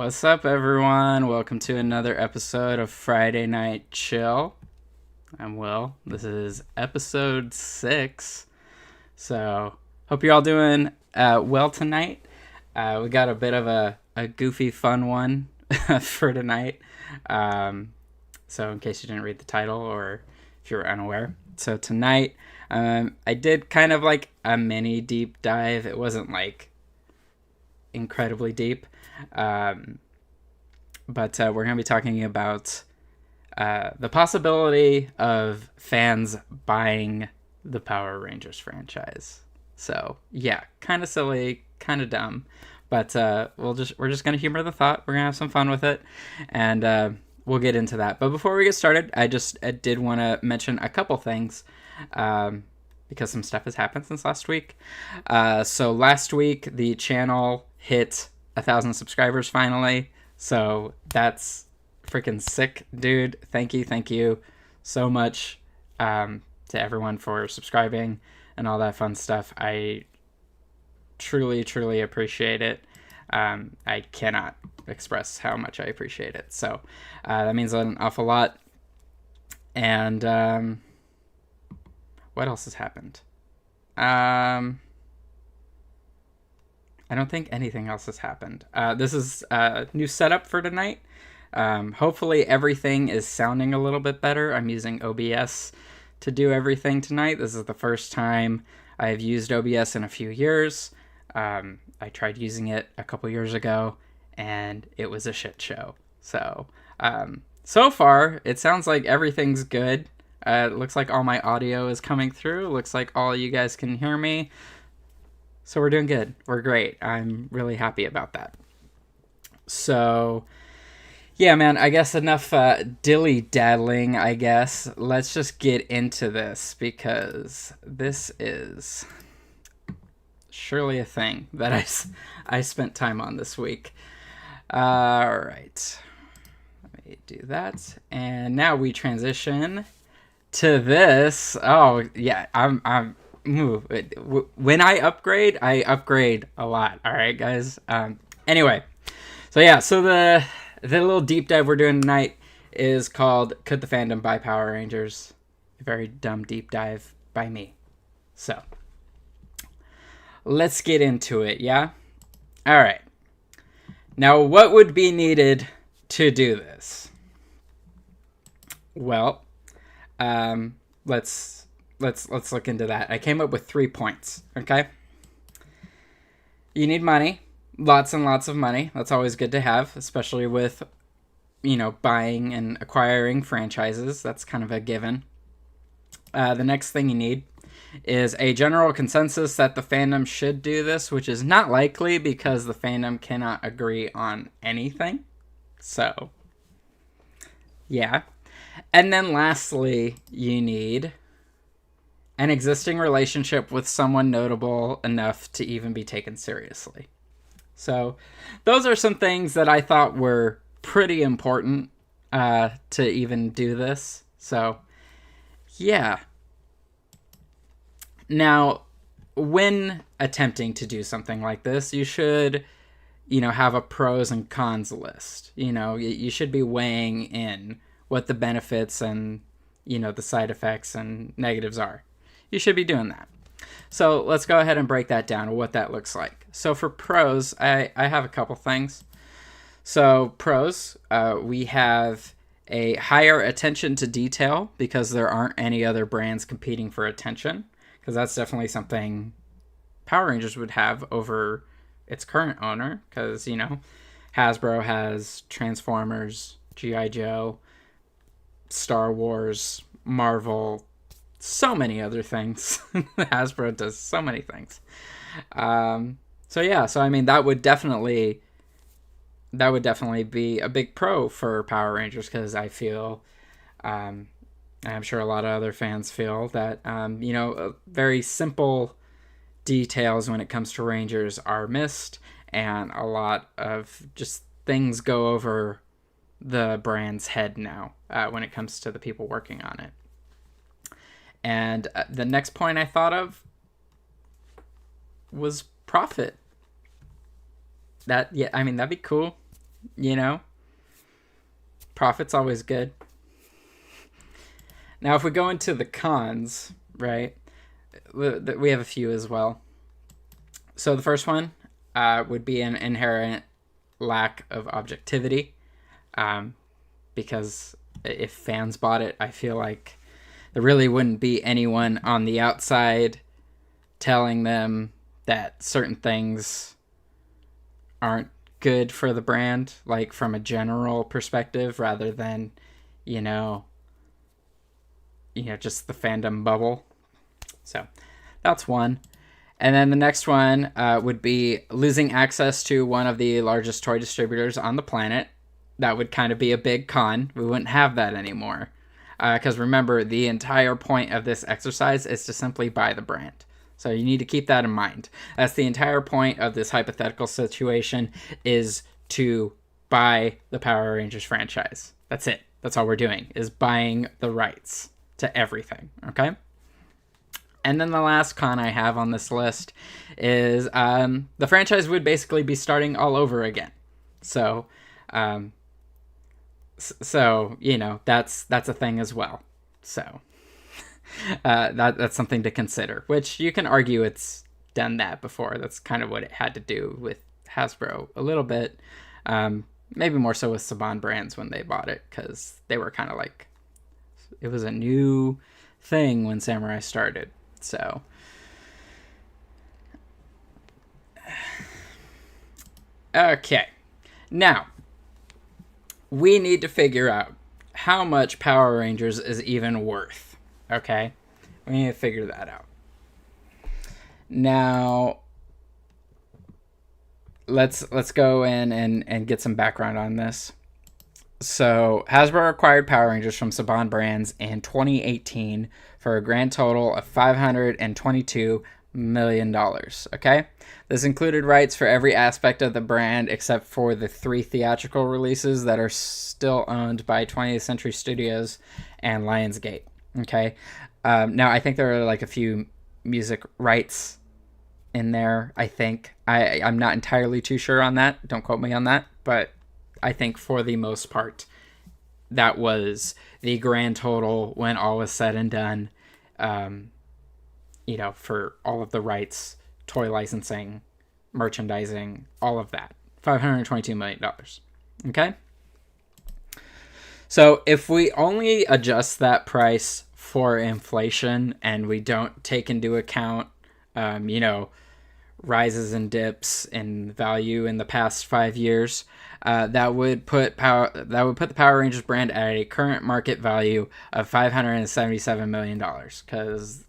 What's up, everyone? Welcome to another episode of Friday Night Chill. I'm Will. This is episode 6. So, hope you're all doing well tonight. We got a bit of a goofy, fun one for tonight. So, in case you didn't read the title or if you're unaware. So, tonight, I did kind of like a mini deep dive. It wasn't like incredibly deep. But we're going to be talking about the possibility of fans buying the Power Rangers franchise. So, yeah, kind of silly, kind of dumb. But we're just going to humor the thought. We're going to have some fun with it. And we'll get into that. But before we get started, I did want to mention a couple things. Because some stuff has happened since last week. So last week, the channel hit 1,000 subscribers finally. So that's freaking sick, dude. Thank you so much to everyone for subscribing and all that fun stuff. I truly appreciate it. I cannot express how much I appreciate it. So that means an awful lot. And what else has happened? I don't think anything else has happened. This is a new setup for tonight. Hopefully everything is sounding a little bit better. I'm using OBS to do everything tonight. This is the first time I've used OBS in a few years. I tried using it a couple years ago, and it was a shit show. So, so far, it sounds like everything's good. It looks like all my audio is coming through. Looks like all you guys can hear me. So we're doing good. We're great. I'm really happy about that. So, yeah, man, I guess enough dilly-daddling, I guess. Let's just get into this because this is surely a thing that I spent time on this week. All right. Let me do that. And now we transition to this. Oh, yeah, I'm when I upgrade a lot. All right, guys. Anyway, so the little deep dive we're doing tonight is called "Could the Fandom Buy Power Rangers?" A very dumb deep dive by me. So let's get into it. Yeah. All right. Now, what would be needed to do this? Well, let's look into that. I came up with 3 points, okay? You need money. Lots and lots of money. That's always good to have, especially with, buying and acquiring franchises. That's kind of a given. The next thing you need is a general consensus that the fandom should do this, which is not likely because the fandom cannot agree on anything. So, yeah. And then lastly, you need an existing relationship with someone notable enough to even be taken seriously. So those are some things that I thought were pretty important to even do this. So, yeah. Now, when attempting to do something like this, you should, have a pros and cons list. You should be weighing in what the benefits and, the side effects and negatives are. You should be doing that. So let's go ahead and break that down, what that looks like. So for pros, I have a couple things. So pros, we have a higher attention to detail because there aren't any other brands competing for attention, because that's definitely something Power Rangers would have over its current owner, because, Hasbro has Transformers, G.I. Joe, Star Wars, Marvel, so many other things. Hasbro does so many things. So I mean, that would definitely be a big pro for Power Rangers, because I feel, I'm sure a lot of other fans feel that, very simple details when it comes to Rangers are missed, and a lot of just things go over the brand's head now when it comes to the people working on it. And the next point I thought of was profit. That'd be cool. you know? Profit's always good. Now, if we go into the cons, right, we have a few as well. So the first one would be an inherent lack of objectivity, because if fans bought it, I feel like there really wouldn't be anyone on the outside telling them that certain things aren't good for the brand, like from a general perspective, rather than, you know, just the fandom bubble. So that's one. And then the next one would be losing access to one of the largest toy distributors on the planet. That would kind of be a big con. We wouldn't have that anymore. Because remember, the entire point of this exercise is to simply buy the brand. So you need to keep that in mind. That's the entire point of this hypothetical situation, is to buy the Power Rangers franchise. That's it. That's all we're doing, is buying the rights to everything, okay? And then the last con I have on this list is the franchise would basically be starting all over again. So, you know, that's a thing as well. So that's something to consider, which you can argue it's done that before. That's kind of what it had to do with Hasbro a little bit. Maybe more so with Saban Brands when they bought it, because they were kind of like, it was a new thing when Samurai started. So okay, now we need to figure out how much Power Rangers is even worth. Okay, we need to figure that out. Now let's go in and get some background on this. So Hasbro acquired Power Rangers from Saban Brands in 2018 for a grand total of $522 million. Okay, this included rights for every aspect of the brand except for the 3 theatrical releases that are still owned by 20th Century Studios and Lionsgate. Okay, now I think there are like a few music rights in there. I think I'm not entirely too sure on that. Don't quote me on that, but I think for the most part, that was the grand total when all was said and done. You know, for all of the rights, toy licensing, merchandising, all of that. $522 million. Okay? So if we only adjust that price for inflation and we don't take into account, you know, rises and dips in value in the past 5 years, that would put the Power Rangers brand at a current market value of $577 million, because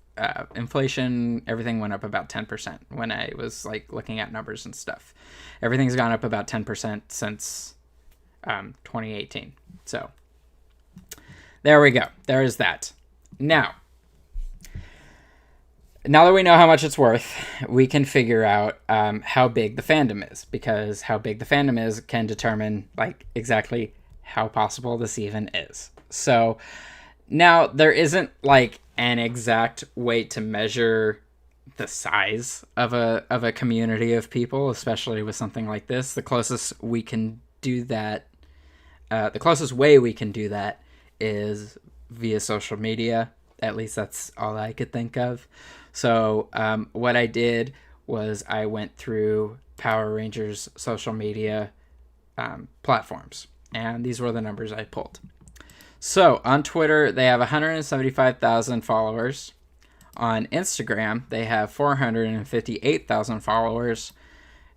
inflation, everything went up about 10% when I was like looking at numbers and stuff. Everything's gone up about 10% since 2018. So there we go. There is that. Now that we know how much it's worth, we can figure out how big the fandom is, because how big the fandom is can determine like exactly how possible this even is. So now there isn't like an exact way to measure the size of a community of people, especially with something like this. The closest way we can do that is via social media. At least that's all I could think of. So what I did was I went through Power Rangers social media platforms, and these were the numbers I pulled. So on Twitter, they have 175,000 followers. On Instagram, they have 458,000 followers.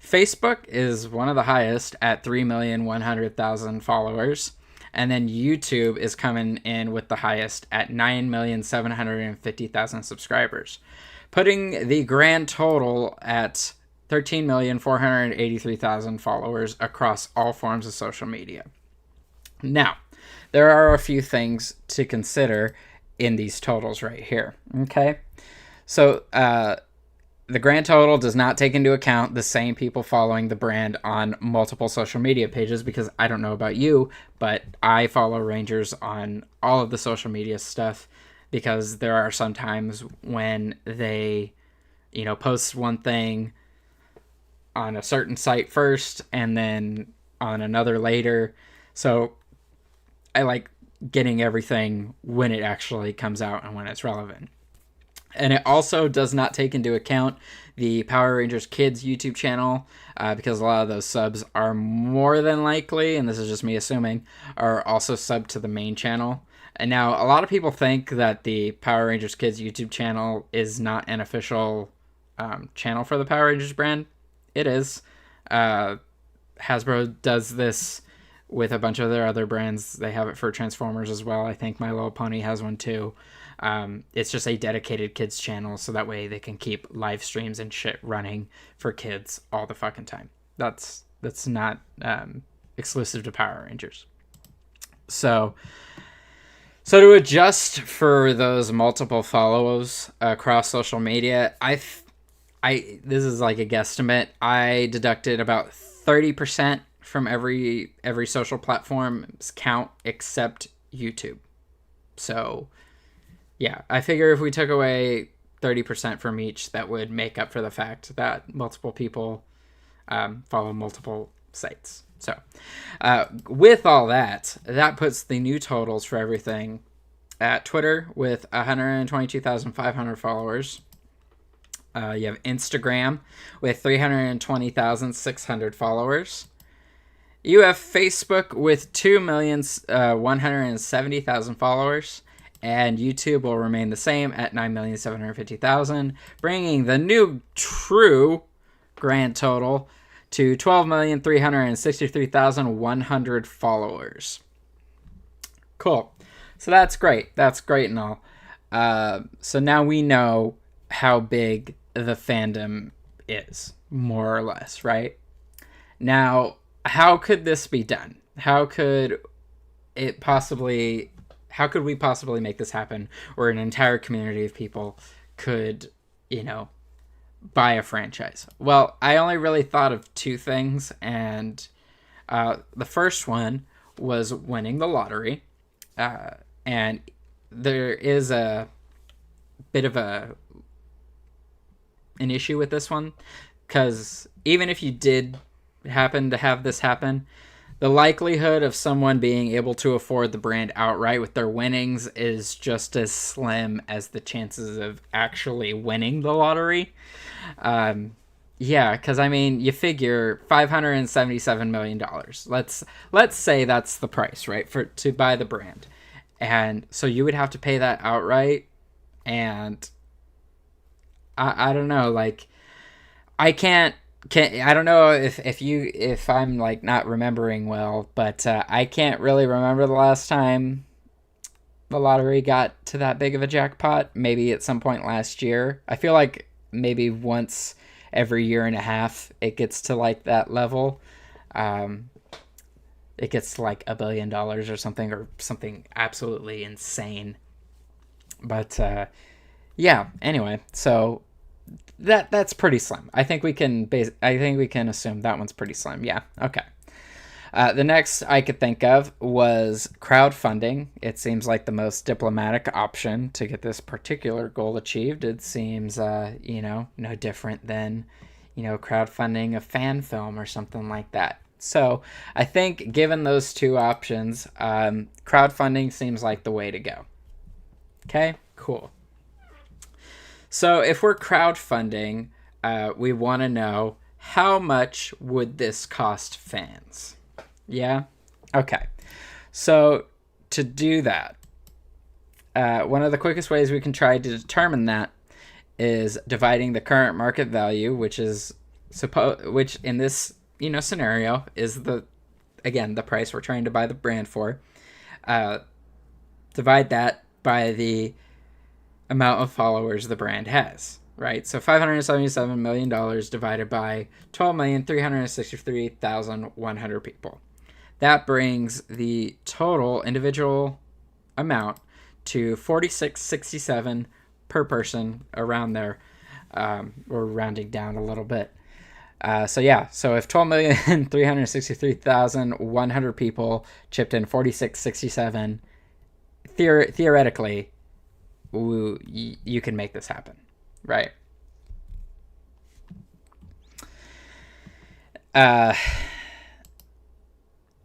Facebook is one of the highest at 3,100,000 followers. And then YouTube is coming in with the highest at 9,750,000 subscribers, putting the grand total at 13,483,000 followers across all forms of social media. Now, there are a few things to consider in these totals right here, okay? So, the grand total does not take into account the same people following the brand on multiple social media pages, because I don't know about you, but I follow Rangers on all of the social media stuff, because there are some times when they, post one thing on a certain site first, and then on another later. So I like getting everything when it actually comes out and when it's relevant. And it also does not take into account the Power Rangers Kids YouTube channel, because a lot of those subs are more than likely, and this is just me assuming, are also subbed to the main channel. And now a lot of people think that the Power Rangers Kids YouTube channel is not an official channel for the Power Rangers brand. It is. Hasbro does this with a bunch of their other brands. They have it for Transformers as well. I think My Little Pony has one too. It's just a dedicated kids channel, so that way they can keep live streams and shit running for kids all the fucking time. That's not exclusive to Power Rangers. So to adjust for those multiple follows across social media, this is like a guesstimate. I deducted about 30% from every social platform's count except YouTube. So yeah, I figure if we took away 30% from each, that would make up for the fact that multiple people follow multiple sites. So with all that, that puts the new totals for everything at Twitter with 122,500 followers. You have Instagram with 320,600 followers. You have Facebook with 2,170,000 followers. And YouTube will remain the same at 9,750,000, bringing the new true grand total to 12,363,100 followers. Cool. So that's great. That's great and all. So now we know how big the fandom is, more or less, right? Now, how could this be done? How could we possibly make this happen where an entire community of people could, buy a franchise? Well, I only really thought of two things, and the first one was winning the lottery. And there is a bit of an issue with this one, because even if you did happen to have this happen, the likelihood of someone being able to afford the brand outright with their winnings is just as slim as the chances of actually winning the lottery. Yeah, because you figure $577 million. Let's say that's the price, right, to buy the brand, and so you would have to pay that outright. And I don't know, like, I don't know if I'm like not remembering well, but I can't really remember the last time the lottery got to that big of a jackpot. Maybe at some point last year. I feel like maybe once every year and a half it gets to like that level. It gets to like $1 billion or something absolutely insane. But yeah, anyway, so that's pretty slim. I think we can assume that one's pretty slim. Yeah, okay. The next I could think of was crowdfunding. It seems like the most diplomatic option to get this particular goal achieved. It seems, no different than, crowdfunding a fan film or something like that. So I think given those two options, crowdfunding seems like the way to go. Okay, cool. So if we're crowdfunding, we want to know, how much would this cost fans? Yeah? Okay. So to do that, one of the quickest ways we can try to determine that is dividing the current market value, which in this scenario is the price we're trying to buy the brand for. Divide that by the amount of followers the brand has, right? So $577 million divided by 12,363,100 people. That brings the total individual amount to $46.67 per person, around there. We're rounding down a little bit. So if 12,363,100 people chipped in $46.67, theoretically, you can make this happen, right?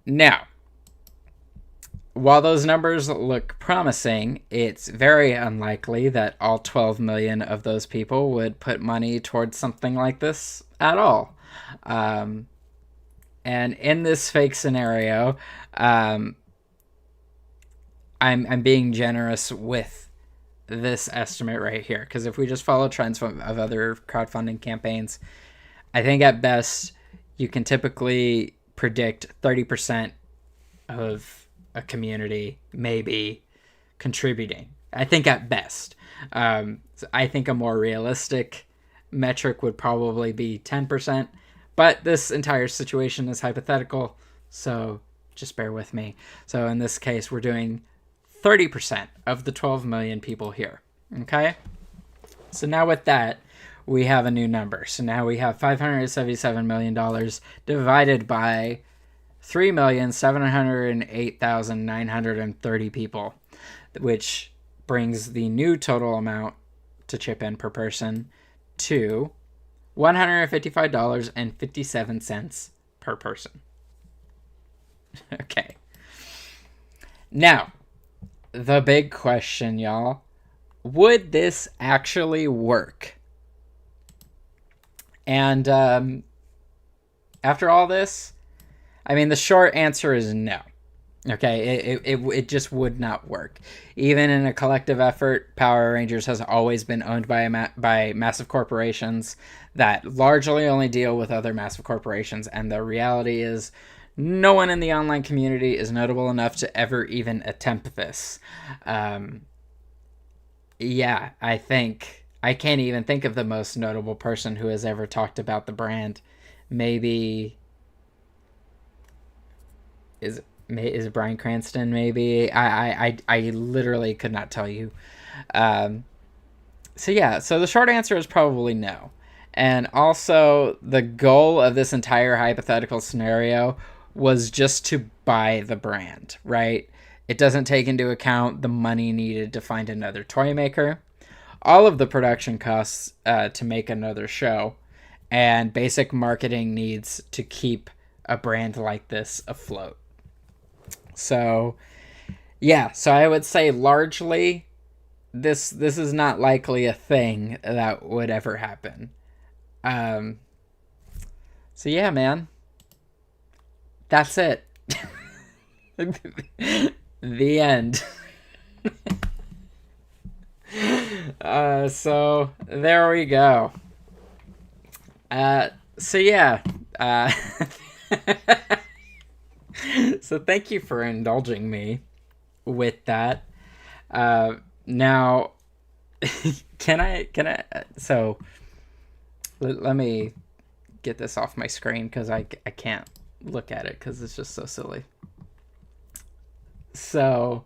Now, while those numbers look promising, it's very unlikely that all 12 million of those people would put money towards something like this at all. Um, and in this fake scenario, um, I'm being generous with this estimate right here, because if we just follow trends of other crowdfunding campaigns, I think at best you can typically predict 30% of a community maybe contributing. I think at best. So I think a more realistic metric would probably be 10%, but this entire situation is hypothetical, so just bear with me. So in this case, we're doing 30% of the 12 million people here. Okay? So now with that, we have a new number. So now we have $577 million divided by 3,708,930 people, which brings the new total amount to chip in per person to $155.57 per person. Okay. Now, the big question, y'all. Would this actually work? And after all this, I mean, the short answer is no. Okay, it just would not work. Even in a collective effort, Power Rangers has always been owned by massive corporations that largely only deal with other massive corporations. And the reality is, no one in the online community is notable enough to ever even attempt this. Yeah, I can't even think of the most notable person who has ever talked about the brand. Maybe is it Bryan Cranston? Maybe I literally could not tell you. So the short answer is probably no. And also, the goal of this entire hypothetical scenario was just to buy the brand, right? It doesn't take into account the money needed to find another toy maker, all of the production costs to make another show, and basic marketing needs to keep a brand like this afloat. So, yeah, so I would say largely this is not likely a thing that would ever happen. So yeah, man. That's it. The end. So there we go. So yeah. So thank you for indulging me with that. Now, can I? So let me get this off my screen because I can't look at it because it's just so silly. So,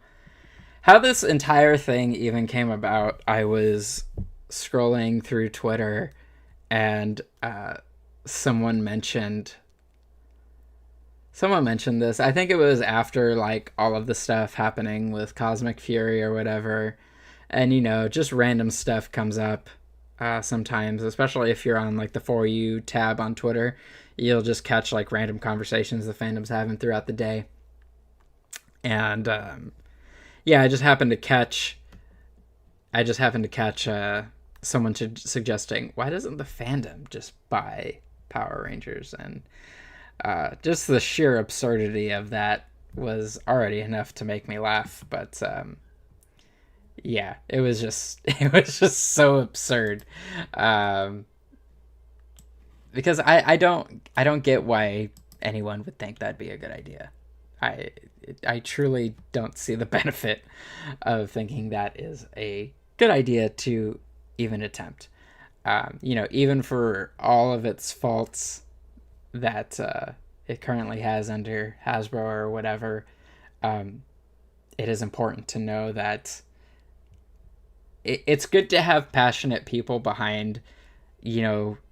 how this entire thing even came about, I was scrolling through Twitter and someone mentioned this. I think it was after like all of the stuff happening with Cosmic Fury or whatever. And just random stuff comes up sometimes, especially if you're on like the For You tab on Twitter. You'll just catch like random conversations the fandom's having throughout the day. And I just happened to catch someone suggesting, why doesn't the fandom just buy Power Rangers? And just the sheer absurdity of that was already enough to make me laugh. But it was just so absurd. Because I don't get why anyone would think that'd be a good idea. I truly don't see the benefit of thinking that is a good idea to even attempt. Even for all of its faults that it currently has under Hasbro or whatever, it is important to know that it's good to have passionate people behind,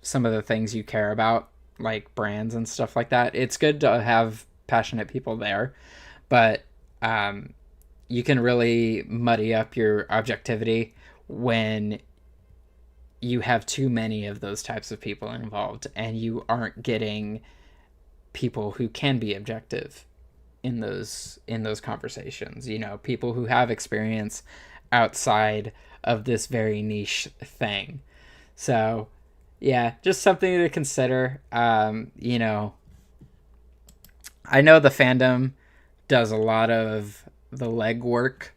some of the things you care about, like brands and stuff like that. It's good to have passionate people there, but you can really muddy up your objectivity when you have too many of those types of people involved and you aren't getting people who can be objective in those conversations. People who have experience outside of this very niche thing. So, yeah, just something to consider. I know the fandom does a lot of the legwork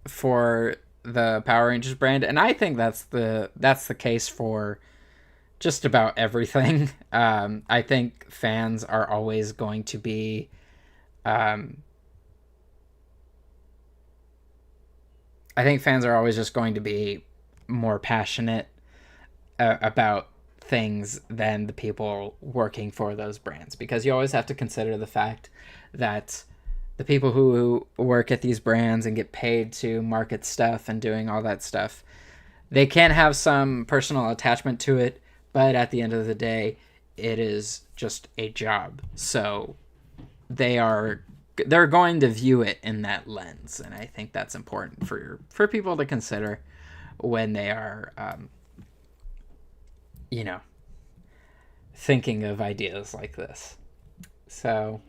for the Power Rangers brand, and I think that's the case for just about everything. I think fans are always going to be I think fans are always just going to be more passionate about things than the people working for those brands, because you always have to consider the fact that the people who work at these brands and get paid to market stuff and doing all that stuff, they can have some personal attachment to it, but at the end of the day, it is just a job. So they're going to view it in that lens, and I think that's important for people to consider when they are thinking of ideas like this. So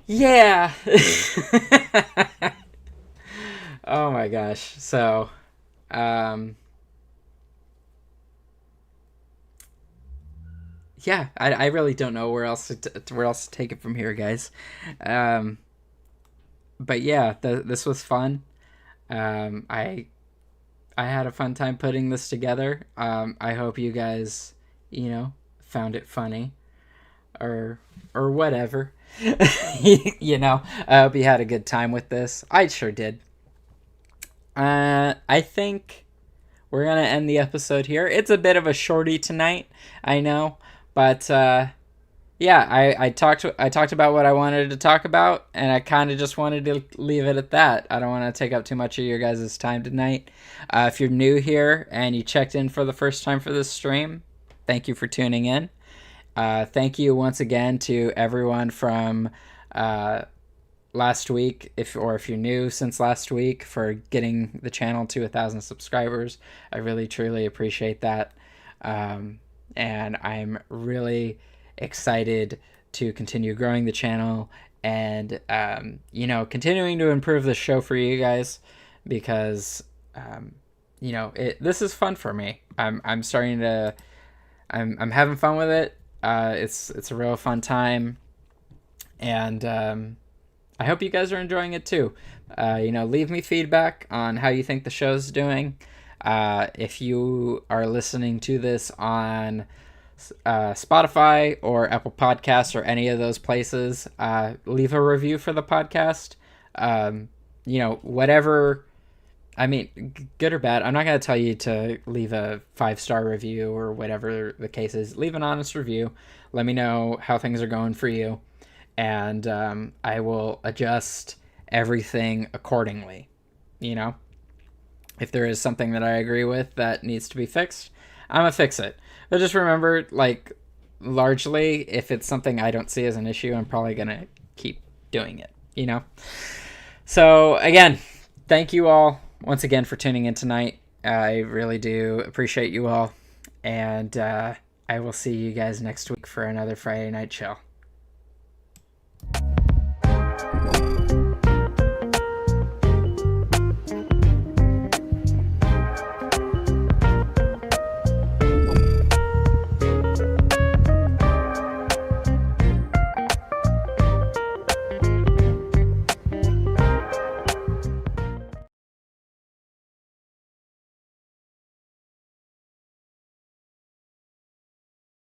yeah. Oh my gosh. So yeah, I really don't know where else to take it from here, guys. But yeah, this was fun. I had a fun time putting this together. I hope you guys, found it funny, or whatever. I hope you had a good time with this. I sure did. I think we're gonna end the episode here. It's a bit of a shorty tonight, I know, but yeah, I talked about what I wanted to talk about, and I kind of just wanted to leave it at that. I don't want to take up too much of your guys' time tonight. If you're new here and you checked in for the first time for this stream, thank you for tuning in. Thank you once again to everyone from last week, if you're new since last week, for getting the channel to 1,000 subscribers. I really truly appreciate that, and I'm really excited to continue growing the channel and continuing to improve the show for you guys, because this is fun for me. I'm having fun with it. It's a real fun time, and I hope you guys are enjoying it too. Leave me feedback on how you think the show's doing. If you are listening to this on Spotify or Apple Podcasts or any of those places, leave a review for the podcast. Whatever. I mean, good or bad, I'm not going to tell you to leave a 5-star review or whatever the case is. Leave an honest review. Let me know how things are going for you, and I will adjust everything accordingly. If there is something that I agree with that needs to be fixed, I'm going to fix it. But just remember, largely, if it's something I don't see as an issue, I'm probably going to keep doing it, So, again, thank you all once again for tuning in tonight. I really do appreciate you all. And I will see you guys next week for another Friday Night Chill.